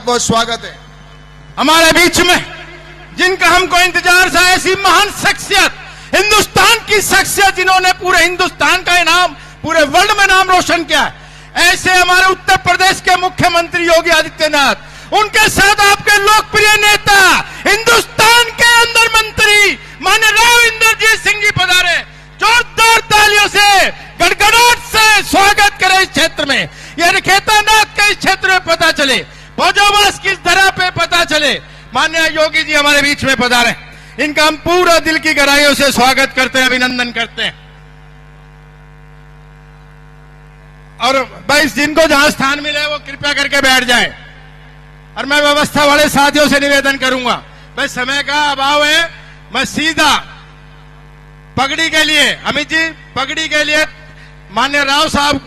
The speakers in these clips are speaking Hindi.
बहुत बहुत स्वागत है। हमारे बीच में जिनका हमको इंतजार था, ऐसी महान शख्सियत, हिंदुस्तान की शख्सियत जिन्होंने पूरे हिंदुस्तान का इनाम, पूरे वर्ल्ड में नाम रोशन किया, ऐसे हमारे उत्तर प्रदेश के मुख्यमंत्री योगी आदित्यनाथ, उनके साथ आपके लोकप्रिय नेता, हिंदुस्तान के अंदर मंत्री माननीय राव इंद्रजीत सिंह जी पधारे। जोरदार तालियों से, गड़गड़ाहट से स्वागत करें इस क्षेत्र में। यह खेतानाथ के इस क्षेत्र में पता चले, भोजोवास की धरा पे पता चले, माननीय योगी जी हमारे बीच में पधारे। इनका हम पूरा दिल की गहराइयों से स्वागत करते हैं, अभिनंदन करते हैं। और भाई जिनको जहां स्थान मिले वो कृपया करके बैठ जाए। और मैं व्यवस्था वाले साथियों से निवेदन करूंगा, भाई समय का अभाव है, मैं सीधा पगड़ी के लिए, अमित जी पगड़ी के लिए माननीय राव साहब,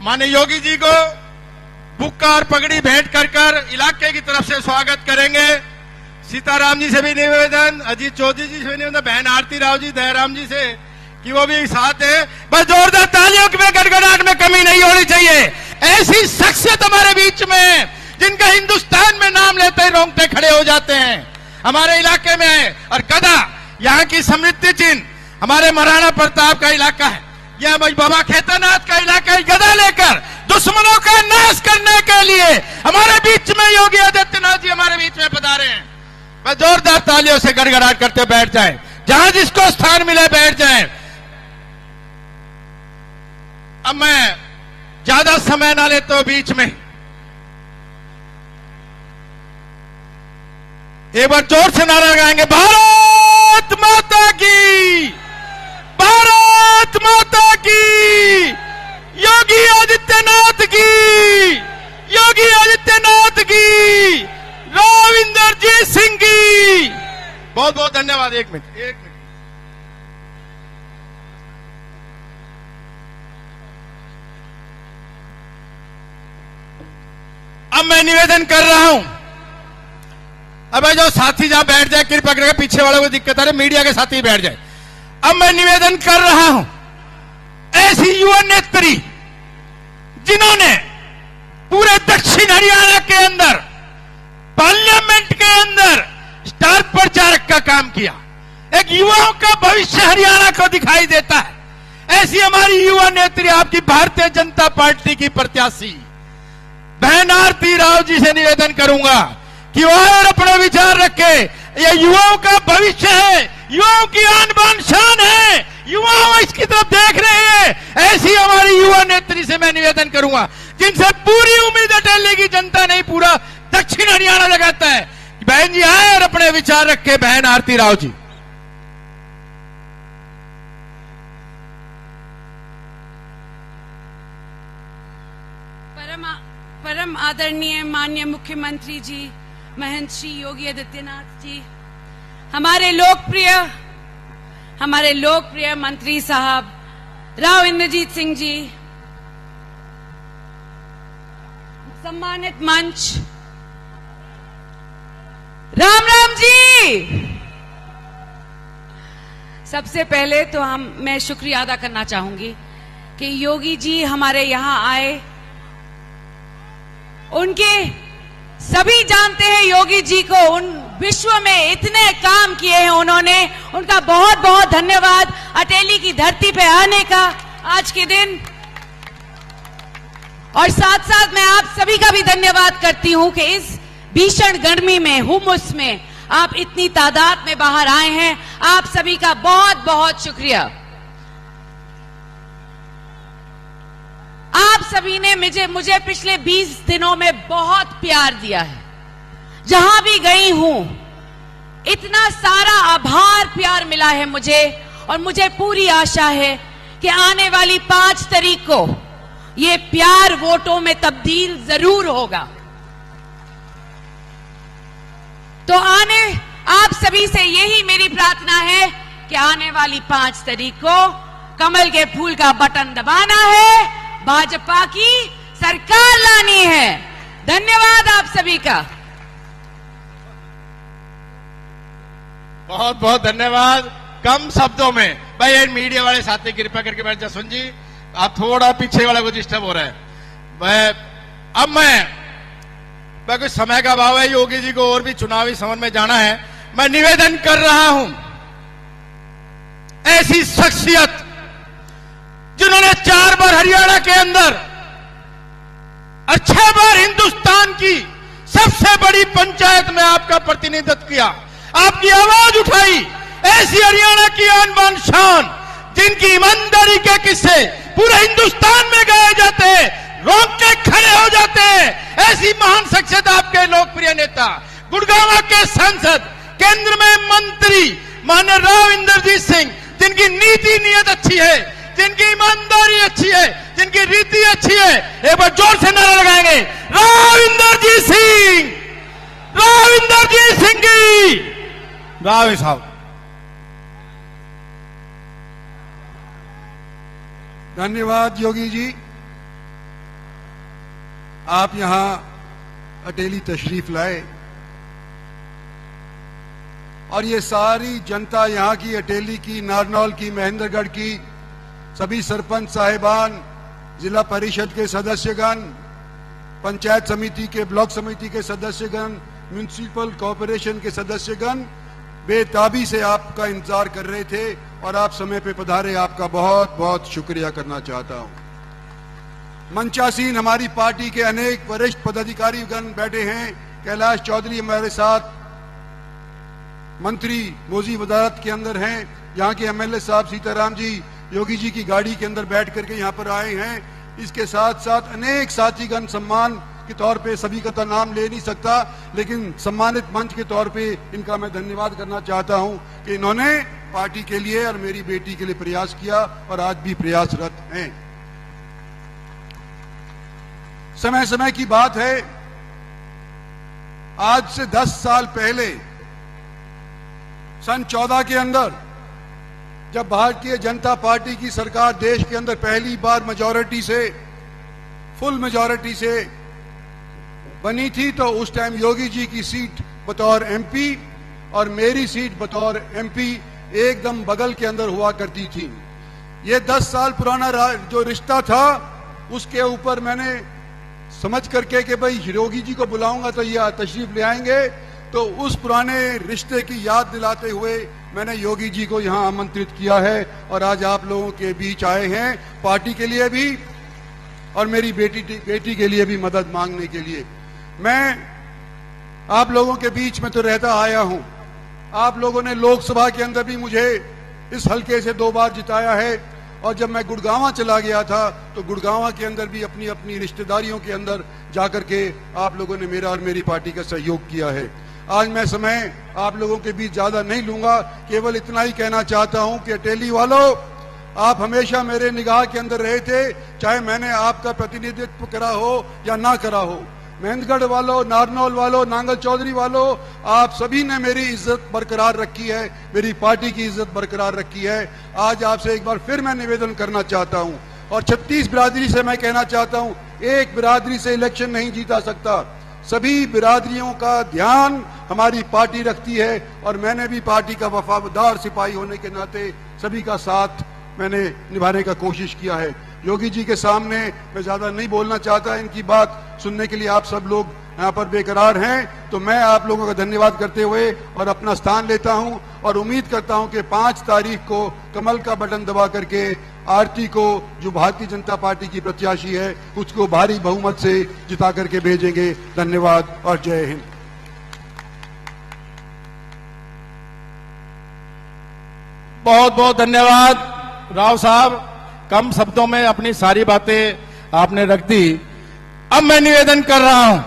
माननीय योगी जी को बुक्का और पगड़ी भेंट कर इलाके की तरफ से स्वागत करेंगे। सीताराम जी से भी निवेदन, अजीत चौधरी जी से भी निवेदन, बहन आरती राव जी, दयाराम जी से कि वो भी साथ है। बस जोरदार तालियों में, गड़गड़ाहट में कमी नहीं होनी चाहिए। ऐसी शख्सियत हमारे बीच में जिनका हिंदुस्तान में नाम लेते ही रोंगटे खड़े हो जाते हैं, हमारे इलाके में है। और गदा यहाँ की समृद्धि चिन्ह हमारे महाराणा प्रताप का इलाका है, यह बाबा खेतानाथ का इलाका है। गदा लेकर दुश्मनों का नाश करने के लिए हमारे बीच में योगी आदित्यनाथ जी हमारे बीच में पधारे हैं। बस जोरदार तालियों से गड़गड़ाहट करते बैठ जाए, जहां जिसको स्थान मिले बैठ जाए। अब मैं ज्यादा समय ना लेते हो बीच में, एक बार जोर से नारा लगाएंगे, भारत माता की, भारत माता की, योगी आदित्यनाथ की, योगी आदित्यनाथ की, राव इंद्रजीत सिंह की। बहुत बहुत धन्यवाद। एक मिनट। अब मैं निवेदन कर रहा हूं, अब जो साथी जहां बैठ जाए कृपया करके, पीछे वालों को दिक्कत आ रही, मीडिया के साथी बैठ जाए। अब मैं निवेदन कर रहा हूं, ऐसी युवा नेत्री जिन्होंने पूरे दक्षिण हरियाणा के अंदर, पार्लियामेंट के अंदर स्टार प्रचारक का काम किया, एक युवाओं का भविष्य हरियाणा को दिखाई देता है। ऐसी हमारी युवा नेत्री, आपकी भारतीय जनता पार्टी की प्रत्याशी बहन आरती राव जी से निवेदन करूंगा कि वो और अपना विचार रखे। ये युवाओं का भविष्य है, युवाओं की आन बान शान है, युवा इसकी तरफ देख रहे हैं। ऐसी हमारी युवा नेत्री से मैं निवेदन करूंगा, जिनसे पूरी उम्मीद है दिल्ली की जनता नहीं, पूरा दक्षिण हरियाणा लगाता है। बहन जी आए और अपने विचार रखे। बहन आरती राव जी। परम आदरणीय माननीय मुख्यमंत्री जी महंत श्री योगी आदित्यनाथ जी, हमारे लोकप्रिय मंत्री साहब राव इंद्रजीत सिंह जी, सम्मानित मंच, राम राम जी। सबसे पहले तो मैं शुक्रिया अदा करना चाहूंगी कि योगी जी हमारे यहां आए। उनके सभी जानते हैं योगी जी को, उन विश्व में इतने काम किए हैं उन्होंने, उनका बहुत बहुत धन्यवाद अटेली की धरती पे आने का आज के दिन। और साथ साथ मैं आप सभी का भी धन्यवाद करती हूं कि इस भीषण गर्मी में, हुमस में आप इतनी तादाद में बाहर आए हैं। आप सभी का बहुत बहुत शुक्रिया। आप सभी ने मुझे पिछले 20 दिनों में बहुत प्यार दिया है। जहां भी गई हूं इतना सारा आभार प्यार मिला है मुझे, और मुझे पूरी आशा है कि आने वाली 5 तारीख को ये प्यार वोटों में तब्दील जरूर होगा। तो आप सभी से यही मेरी प्रार्थना है कि आने वाली 5 तारीख को कमल के फूल का बटन दबाना है, भाजपा की सरकार लानी है। धन्यवाद आप सभी का। बहुत बहुत धन्यवाद। कम शब्दों में, भाई मीडिया वाले साथी कृपया करके बैठ जा। सुन जी, आप थोड़ा पीछे वाला को डिस्टर्ब हो रहा है। अब मैं कुछ समय का अभाव है, योगी जी को और भी चुनावी समर में जाना है। मैं निवेदन कर रहा हूं, ऐसी शख्सियत जिन्होंने 4 बार हरियाणा के अंदर और 6 बार हिंदुस्तान की सबसे बड़ी पंचायत में आपका प्रतिनिधित्व किया, आपकी आवाज उठाई, ऐसी हरियाणा की आन बान शान जिनकी ईमानदारी के किस्से पूरे हिंदुस्तान में गाए जाते हैं, रोक के खड़े हो जाते हैं, ऐसी महान शख्सियत आपके लोकप्रिय नेता, गुड़गांव के सांसद, केंद्र में मंत्री माननीय राव इंद्रजीत सिंह, जिनकी नीति नियत अच्छी है, जिनकी ईमानदारी अच्छी है, जिनकी रीति अच्छी है। एक बार जोर से नारा लगाएंगे, राव इंद्रजीत सिंह, राव इंद्रजीत सिंह की राव साहब। धन्यवाद योगी जी, आप यहां अटेली तशरीफ लाए और ये सारी जनता यहाँ की, अटेली की, नारनौल की, महेंद्रगढ़ की, सभी सरपंच साहिबान, जिला परिषद के सदस्यगण, पंचायत समिति के, ब्लॉक समिति के सदस्यगण, म्युनिसिपल कॉर्पोरेशन के सदस्यगण बेताबी से आपका इंतजार कर रहे थे और आप समय पे पधारे, आपका बहुत बहुत शुक्रिया करना चाहता हूं। मंचासीन हमारी पार्टी के अनेक वरिष्ठ पदाधिकारी गण बैठे हैं। कैलाश चौधरी हमारे साथ मंत्री मोजी वजारत के अंदर हैं। यहाँ के एमएलए साहब सीताराम जी योगी जी की गाड़ी के अंदर बैठ करके यहाँ पर आए हैं। इसके साथ साथ अनेक साथीगण, सम्मान के तौर पे सभी का तो नाम ले नहीं सकता, लेकिन सम्मानित मंच के तौर पे इनका मैं धन्यवाद करना चाहता हूं कि इन्होंने पार्टी के लिए और मेरी बेटी के लिए प्रयास किया और आज भी प्रयासरत हैं। समय समय की बात है, आज से 10 साल पहले सन 14 के अंदर जब भारतीय जनता पार्टी की सरकार देश के अंदर पहली बार मेजॉरिटी से, फुल मेजॉरिटी से बनी थी, तो उस टाइम योगी जी की सीट बतौर एमपी और मेरी सीट बतौर एमपी एकदम बगल के अंदर हुआ करती थी। ये 10 साल पुराना जो रिश्ता था, उसके ऊपर मैंने समझ करके कि भाई योगी जी को बुलाऊंगा तो ये तशरीफ ले आएंगे, तो उस पुराने रिश्ते की याद दिलाते हुए मैंने योगी जी को यहाँ आमंत्रित किया है और आज आप लोगों के बीच आए हैं, पार्टी के लिए भी और मेरी बेटी के लिए भी मदद मांगने के लिए। मैं आप लोगों के बीच में तो रहता आया हूं। आप लोगों ने लोकसभा के अंदर भी मुझे इस हलके से 2 बार जिताया है और जब मैं गुड़गांव चला गया था तो गुड़गांव के अंदर भी अपनी अपनी रिश्तेदारियों के अंदर जाकर के आप लोगों ने मेरा और मेरी पार्टी का सहयोग किया है। आज मैं समय आप लोगों के बीच ज्यादा नहीं लूंगा, केवल इतना ही कहना चाहता हूं कि अटेली वालों, आप हमेशा मेरे निगाह के अंदर रहे थे, चाहे मैंने आपका प्रतिनिधित्व करा हो या ना करा हो। महेंद्रगढ़ वालों, नारनौल वालों, नांगल चौधरी वालों, आप सभी ने मेरी इज्जत बरकरार रखी है, मेरी पार्टी की इज्जत बरकरार रखी है। आज आपसे एक बार फिर मैं निवेदन करना चाहता हूं और 36 बिरादरी से मैं कहना चाहता हूं, एक बिरादरी से इलेक्शन नहीं जीता सकता। सभी बिरादरियों का ध्यान हमारी पार्टी रखती है और मैंने भी पार्टी का वफादार सिपाही होने के नाते सभी का साथ मैंने निभाने का कोशिश किया है। योगी जी के सामने मैं ज्यादा नहीं बोलना चाहता, इनकी बात सुनने के लिए आप सब लोग यहाँ पर बेकरार हैं, तो मैं आप लोगों का धन्यवाद करते हुए और अपना स्थान लेता हूँ और उम्मीद करता हूँ कि 5 तारीख को कमल का बटन दबा करके आरती को, जो भारतीय जनता पार्टी की प्रत्याशी है, उसको भारी बहुमत से जिता करके भेजेंगे। धन्यवाद और जय हिंद। बहुत बहुत धन्यवाद राव साहब, कम शब्दों में अपनी सारी बातें आपने रख दी। अब मैं निवेदन कर रहा हूं,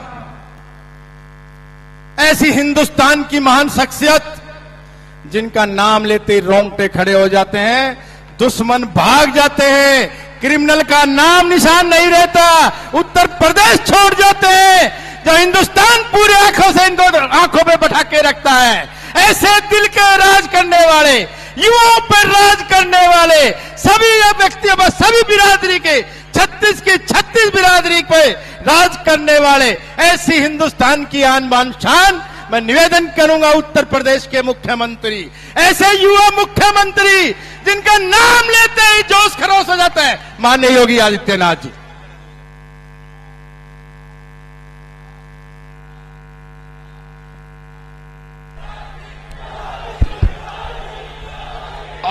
ऐसी हिंदुस्तान की महान शख्सियत जिनका नाम लेते ही रोंगटे खड़े हो जाते हैं, दुश्मन भाग जाते हैं, क्रिमिनल का नाम निशान नहीं रहता, उत्तर प्रदेश छोड़ जाते हैं, जो हिंदुस्तान पूरे आंखों से इनको आंखों पे बैठा के रखता है, ऐसे दिल के राज करने वाले, युवाओं पर राज करने वाले, सभी व्यक्तियों पर, सभी बिरादरी के 36 बिरादरी पे राज करने वाले, ऐसी हिंदुस्तान की आन बान शान मैं निवेदन करूंगा उत्तर प्रदेश के मुख्यमंत्री, ऐसे युवा मुख्यमंत्री जिनका नाम लेते ही जोश खरोश हो जाता है, माननीय योगी आदित्यनाथ जी।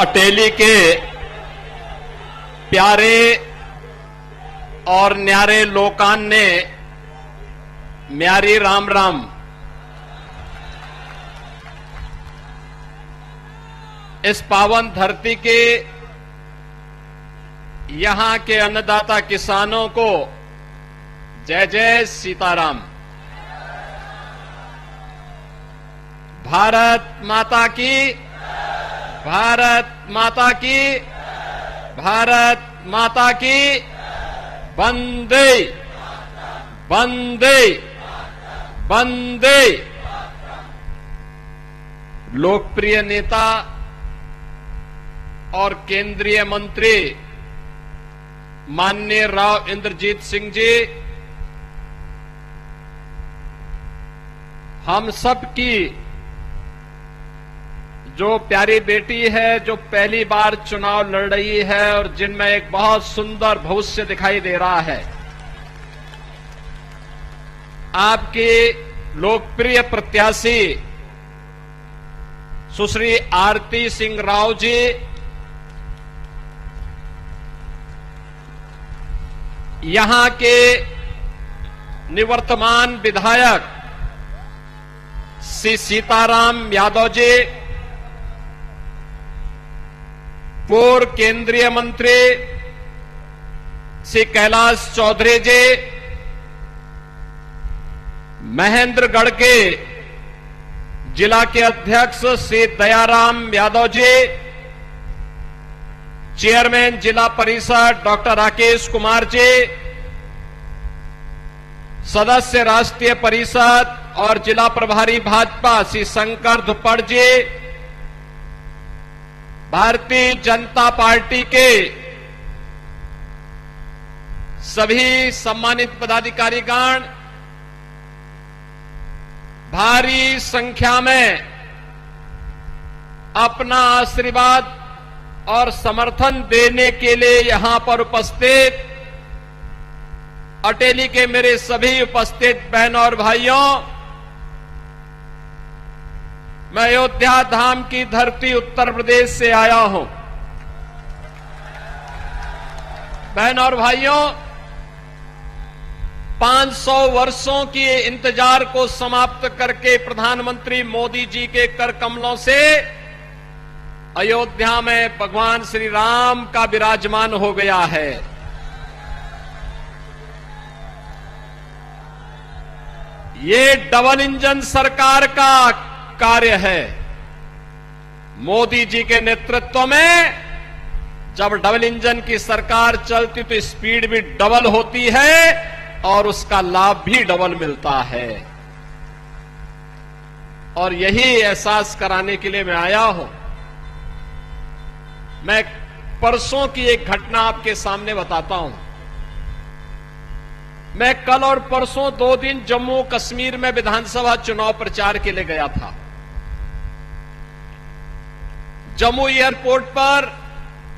अटेली के प्यारे और न्यारे लोकान ने म्यारी राम राम। इस पावन धरती के यहां के अन्नदाता किसानों को जय जय सीताराम। भारत माता की, भारत माता की, भारत माता की, वंदे वंदे वंदे। लोकप्रिय नेता और केंद्रीय मंत्री माननीय राव इंद्रजीत सिंह जी, हम सब की जो प्यारी बेटी है, जो पहली बार चुनाव लड़ रही है और जिनमें एक बहुत सुंदर भविष्य दिखाई दे रहा है, आपकी लोकप्रिय प्रत्याशी सुश्री आरती सिंह राव जी, यहां के निवर्तमान विधायक श्री सीताराम यादव जी, पूर्व केंद्रीय मंत्री श्री कैलाश चौधरी जी, महेंद्रगढ़ के जिला के अध्यक्ष श्री दयाराम यादव जी, चेयरमैन जिला परिषद डॉक्टर राकेश कुमार जी, सदस्य राष्ट्रीय परिषद और जिला प्रभारी भाजपा श्री शंकर धुप्पड़ जी, भारतीय जनता पार्टी के सभी सम्मानित पदाधिकारीगण, भारी संख्या में अपना आशीर्वाद और समर्थन देने के लिए यहां पर उपस्थित अटेली के मेरे सभी उपस्थित बहनों और भाइयों, मैं अयोध्या धाम की धरती उत्तर प्रदेश से आया हूं। बहनों और भाइयों, 500 वर्षों की इंतजार को समाप्त करके प्रधानमंत्री मोदी जी के कर कमलों से अयोध्या में भगवान श्री राम का विराजमान हो गया है। ये डबल इंजन सरकार का कार्य है। मोदी जी के नेतृत्व में जब डबल इंजन की सरकार चलती तो स्पीड भी डबल होती है और उसका लाभ भी डबल मिलता है। और यही एहसास कराने के लिए मैं आया हूं। मैं परसों की एक घटना आपके सामने बताता हूं। मैं कल और परसों 2 दिन जम्मू कश्मीर में विधानसभा चुनाव प्रचार के लिए गया था। जम्मू एयरपोर्ट पर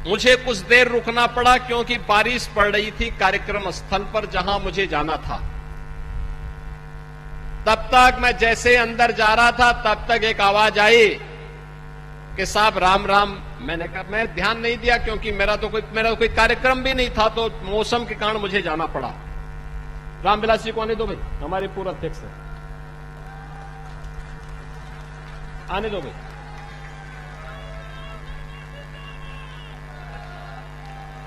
मुझे कुछ देर रुकना पड़ा क्योंकि बारिश पड़ रही थी कार्यक्रम स्थल पर जहां मुझे जाना था। तब तक मैं जैसे अंदर जा रहा था तब तक एक आवाज आई कि साहब राम राम। मैंने कहा, मैं ध्यान नहीं दिया क्योंकि मेरा कोई कार्यक्रम भी नहीं था, तो मौसम के कारण मुझे जाना पड़ा। रामविलास जी को आने दो भाई, हमारे पूर्व अध्यक्ष है, आने दो भाई।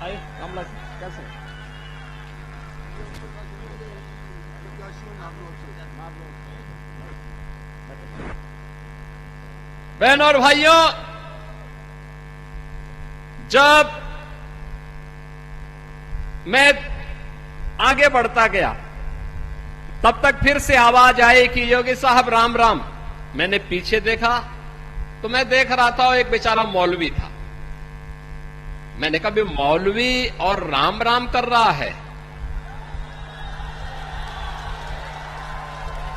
आए रामविलास जी, कैसे हैं? बहनों और भाइयों, जब मैं आगे बढ़ता गया तब तक फिर से आवाज आई कि योगी साहब राम राम। मैंने पीछे देखा तो मैं देख रहा था एक बेचारा मौलवी था। मैंने कहा, मौलवी और राम राम कर रहा है।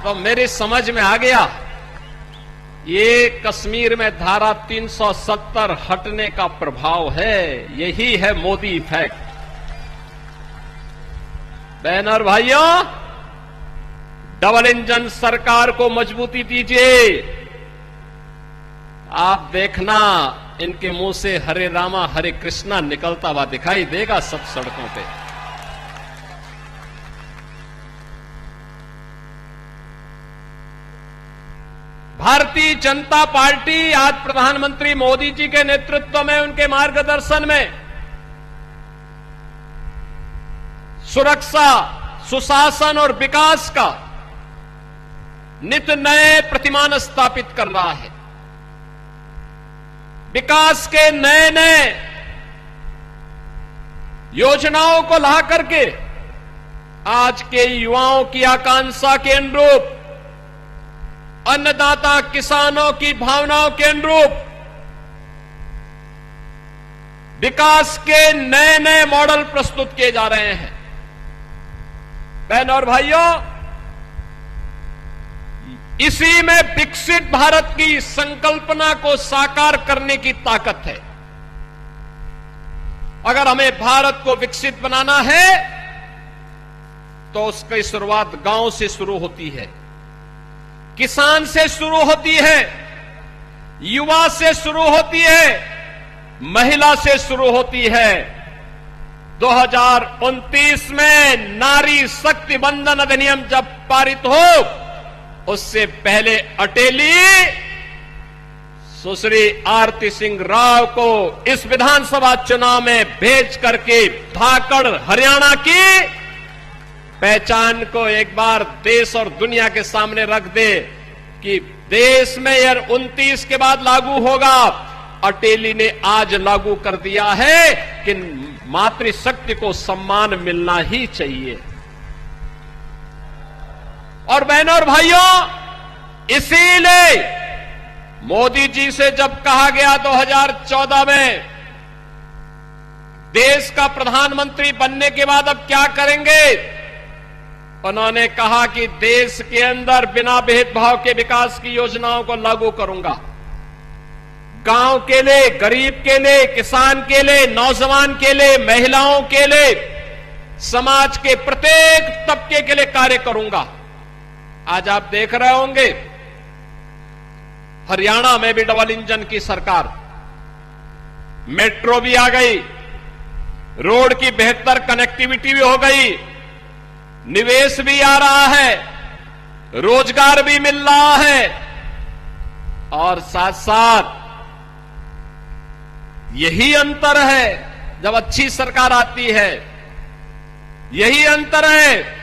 तो मेरी समझ में आ गया ये कश्मीर में धारा 370 हटने का प्रभाव है। यही है मोदी इफेक्ट। बहन और भाइयों, डबल इंजन सरकार को मजबूती दीजिए। आप देखना इनके मुंह से हरे रामा हरे कृष्णा निकलता हुआ दिखाई देगा सब सड़कों पे। भारतीय जनता पार्टी आज प्रधानमंत्री मोदी जी के नेतृत्व में, उनके मार्गदर्शन में सुरक्षा, सुशासन और विकास का नित नए प्रतिमान स्थापित कर रहा है। विकास के नए नए योजनाओं को ला करके आज के युवाओं की आकांक्षा के अनुरूप, अन्नदाता किसानों की भावनाओं के अनुरूप विकास के नए नए मॉडल प्रस्तुत किए जा रहे हैं। बहनों और भाइयों, इसी में विकसित भारत की संकल्पना को साकार करने की ताकत है। अगर हमें भारत को विकसित बनाना है तो उसकी शुरुआत गांव से शुरू होती है, किसान से शुरू होती है, युवा से शुरू होती है, महिला से शुरू होती है। 2029 में नारी शक्ति बंधन अधिनियम जब पारित हो, उससे पहले अटेली सुश्री आरती सिंह राव को इस विधानसभा चुनाव में भेज करके धाकड़ हरियाणा की पहचान को एक बार देश और दुनिया के सामने रख दे कि देश में यह 29 के बाद लागू होगा। अटेली ने आज लागू कर दिया है कि मातृशक्ति को सम्मान मिलना ही चाहिए। और बहनों और भाइयों, इसीलिए मोदी जी से जब कहा गया 2014 में देश का प्रधानमंत्री बनने के बाद अब क्या करेंगे, उन्होंने कहा कि देश के अंदर बिना भेदभाव के विकास की योजनाओं को लागू करूंगा। गांव के लिए, गरीब के लिए, किसान के लिए, नौजवान के लिए, महिलाओं के लिए, समाज के प्रत्येक तबके के लिए कार्य करूंगा। आज आप देख रहे होंगे हरियाणा में भी डबल इंजन की सरकार, मेट्रो भी आ गई, रोड की बेहतर कनेक्टिविटी भी हो गई, निवेश भी आ रहा है, रोजगार भी मिल रहा है, और साथ साथ यही अंतर है जब अच्छी सरकार आती है, यही अंतर है।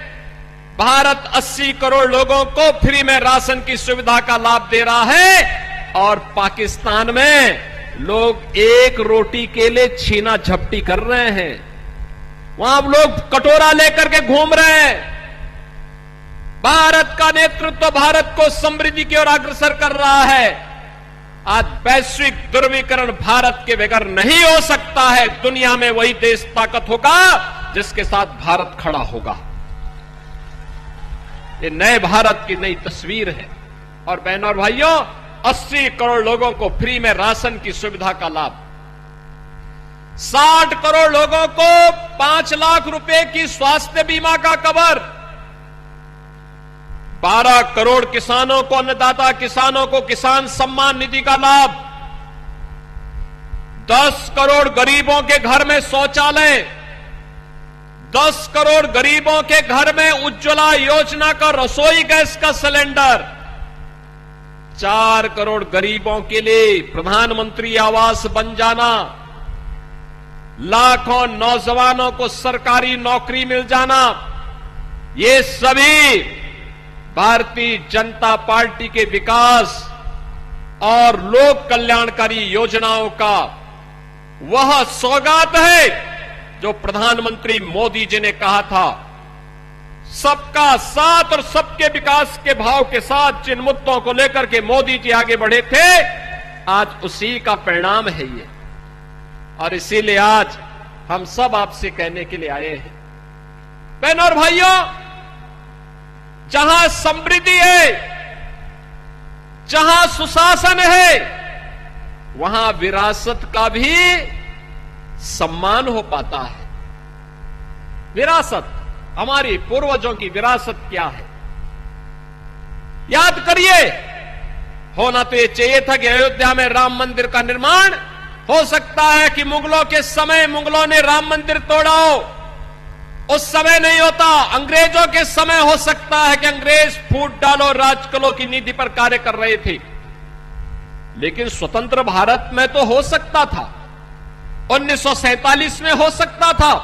भारत 80 करोड़ लोगों को फ्री में राशन की सुविधा का लाभ दे रहा है और पाकिस्तान में लोग एक रोटी के लिए छीना झपटी कर रहे हैं। वहां लोग कटोरा लेकर के घूम रहे हैं। भारत का नेतृत्व भारत को समृद्धि की ओर अग्रसर कर रहा है। आज वैश्विक ध्रुवीकरण भारत के बगैर नहीं हो सकता है। दुनिया में वही देश ताकत होगा जिसके साथ भारत खड़ा होगा। ये नए भारत की नई तस्वीर है। और बहनों और भाइयों, 80 करोड़ लोगों को फ्री में राशन की सुविधा का लाभ, 60 करोड़ लोगों को 5 लाख रुपए की स्वास्थ्य बीमा का कवर, 12 करोड़ किसानों को, अन्नदाता किसानों को किसान सम्मान निधि का लाभ, 10 करोड़ गरीबों के घर में शौचालय, 10 करोड़ गरीबों के घर में उज्ज्वला योजना का रसोई गैस का सिलेंडर, 4 करोड़ गरीबों के लिए प्रधानमंत्री आवास बन जाना, लाखों नौजवानों को सरकारी नौकरी मिल जाना, ये सभी भारतीय जनता पार्टी के विकास और लोक कल्याणकारी योजनाओं का वह सौगात है जो प्रधानमंत्री मोदी जी ने कहा था। सबका साथ और सबके विकास के भाव के साथ जिन मुद्दों को लेकर के मोदी जी आगे बढ़े थे, आज उसी का परिणाम है ये। और इसीलिए आज हम सब आपसे कहने के लिए आए हैं, बहनों और भाइयों, जहां समृद्धि है, जहां सुशासन है, वहां विरासत का भी सम्मान हो पाता है। विरासत, हमारी पूर्वजों की विरासत क्या है? याद करिए, होना तो ये चाहिए था कि अयोध्या में राम मंदिर का निर्माण हो सकता है कि मुगलों के समय मुगलों ने राम मंदिर तोड़ा हो, उस समय नहीं होता। अंग्रेजों के समय हो सकता है कि अंग्रेज फूट डालो राज करो की नीति पर कार्य कर रहे थे, लेकिन स्वतंत्र भारत में तो हो सकता था, 1947 में हो सकता था।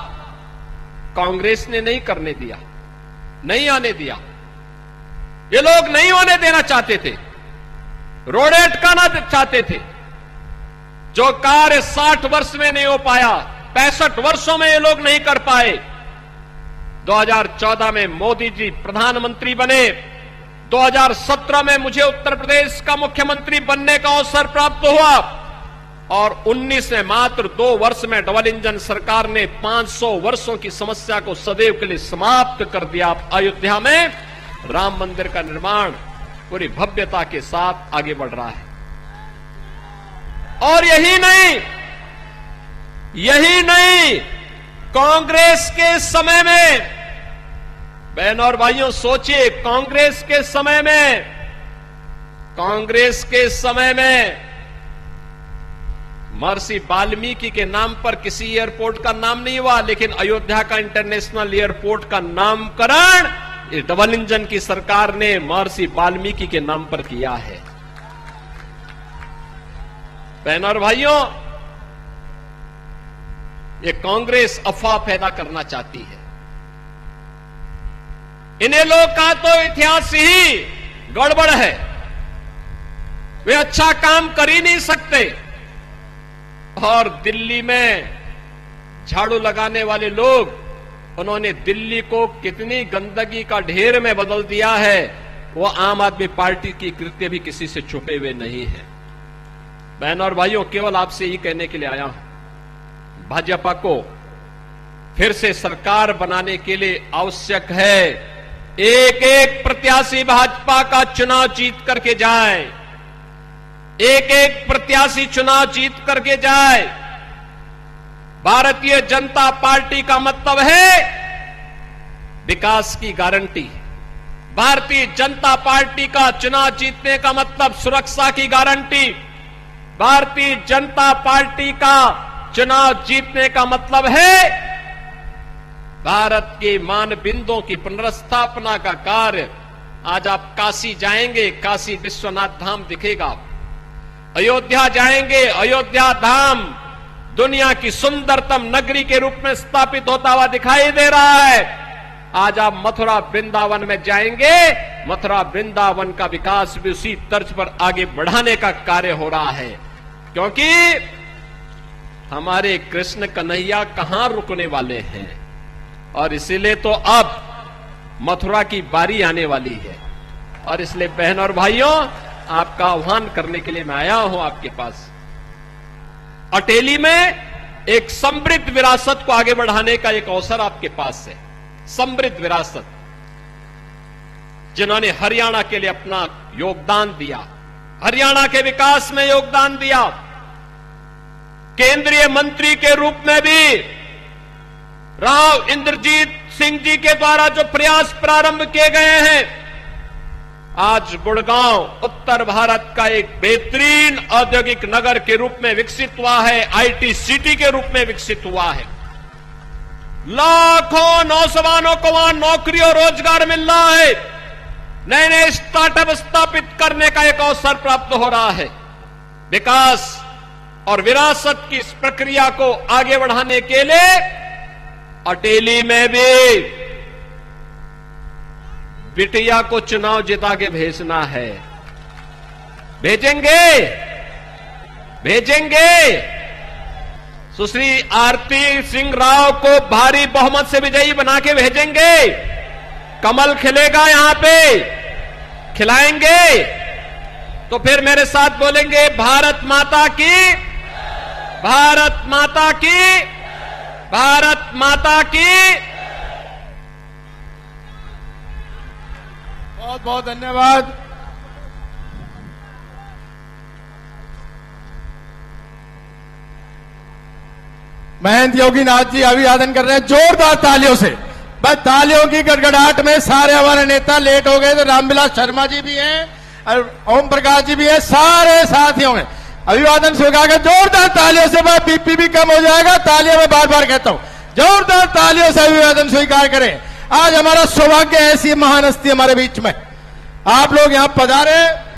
कांग्रेस ने नहीं करने दिया, नहीं आने दिया। ये लोग नहीं होने देना चाहते थे, रोड़े अटकाना चाहते थे। जो कार्य 60 वर्ष में नहीं हो पाया, 65 वर्षों में ये लोग नहीं कर पाए। 2014 में मोदी जी प्रधानमंत्री बने, 2017 में मुझे उत्तर प्रदेश का मुख्यमंत्री बनने का अवसर प्राप्त हुआ, और 19 में मात्र 2 वर्ष में डबल इंजन सरकार ने 500 वर्षों की समस्या को सदैव के लिए समाप्त कर दिया। अयोध्या में राम मंदिर का निर्माण पूरी भव्यता के साथ आगे बढ़ रहा है। और यही नहीं, कांग्रेस के समय में, बहन और भाइयों सोचिए, कांग्रेस के समय में महर्षि वाल्मीकि के नाम पर किसी एयरपोर्ट का नाम नहीं हुआ, लेकिन अयोध्या का इंटरनेशनल एयरपोर्ट का नामकरण इस डबल इंजन की सरकार ने महर्षि वाल्मीकि के नाम पर किया है। बहनों और भाइयों, ये कांग्रेस अफवाह पैदा करना चाहती है। इन्हें लोग का तो इतिहास ही गड़बड़ है, वे अच्छा काम कर ही नहीं सकते। और दिल्ली में झाड़ू लगाने वाले लोग, उन्होंने दिल्ली को कितनी गंदगी का ढेर में बदल दिया है, वो आम आदमी पार्टी की कृत्य भी किसी से छुपे हुए नहीं है। बहनों और भाइयों, केवल आपसे ही कहने के लिए आया हूं, भाजपा को फिर से सरकार बनाने के लिए आवश्यक है एक एक प्रत्याशी भाजपा का चुनाव जीत करके जाए, एक एक प्रत्याशी चुनाव जीत करके जाए। भारतीय जनता पार्टी का मतलब है विकास की गारंटी। भारतीय जनता पार्टी का चुनाव जीतने का मतलब सुरक्षा की गारंटी। भारतीय जनता पार्टी का चुनाव जीतने का मतलब है भारत के मानबिंदुओं की पुनर्स्थापना का कार्य। आज आप काशी जाएंगे, काशी विश्वनाथ धाम दिखेगा। अयोध्या जाएंगे, अयोध्या धाम दुनिया की सुंदरतम नगरी के रूप में स्थापित होता हुआ दिखाई दे रहा है। आज आप मथुरा वृंदावन में जाएंगे, मथुरा वृंदावन का विकास भी उसी तर्ज पर आगे बढ़ाने का कार्य हो रहा है, क्योंकि हमारे कृष्ण कन्हैया कहां रुकने वाले हैं। और इसीलिए तो अब मथुरा की बारी आने वाली है। और इसलिए बहन और भाइयों, आपका आह्वान करने के लिए मैं आया हूं आपके पास। अटेली में एक समृद्ध विरासत को आगे बढ़ाने का एक अवसर आपके पास है। समृद्ध विरासत, जिन्होंने हरियाणा के लिए अपना योगदान दिया, हरियाणा के विकास में योगदान दिया। केंद्रीय मंत्री के रूप में भी राव इंद्रजीत सिंह जी के द्वारा जो प्रयास प्रारंभ किए गए हैं, आज गुड़गांव उत्तर भारत का एक बेहतरीन औद्योगिक नगर के रूप में विकसित हुआ है, आईटी सिटी के रूप में विकसित हुआ है। लाखों नौजवानों को वहां नौकरी और रोजगार मिल रहा है। नए नए स्टार्टअप स्थापित करने का एक अवसर प्राप्त हो रहा है। विकास और विरासत की इस प्रक्रिया को आगे बढ़ाने के लिए अटेली में भी बिटिया को चुनाव जिता के भेजना है। भेजेंगे, भेजेंगे। सुश्री आरती सिंह राव को भारी बहुमत से विजयी बना के भेजेंगे। कमल खिलेगा यहां पे, खिलाएंगे। तो फिर मेरे साथ बोलेंगे, भारत माता की, भारत माता की, भारत माता की। बहुत बहुत धन्यवाद। महंत योगीनाथ जी अभिवादन कर रहे हैं जोरदार तालियों से। बस तालियों की गड़गड़ाहट में सारे हमारे नेता लेट हो गए। तो रामविलास शर्मा जी भी हैं, और ओम प्रकाश जी भी है, सारे साथियों में अभिवादन स्वीकार कर जोरदार तालियों से। मैं बीपी भी कम हो जाएगा, तालियों में बार बार कहता हूं, जोरदार तालियों से अभिवादन स्वीकार करें। आज हमारा सौभाग्य है ऐसी महान हस्ती हमारे बीच में, आप लोग यहां पधारे।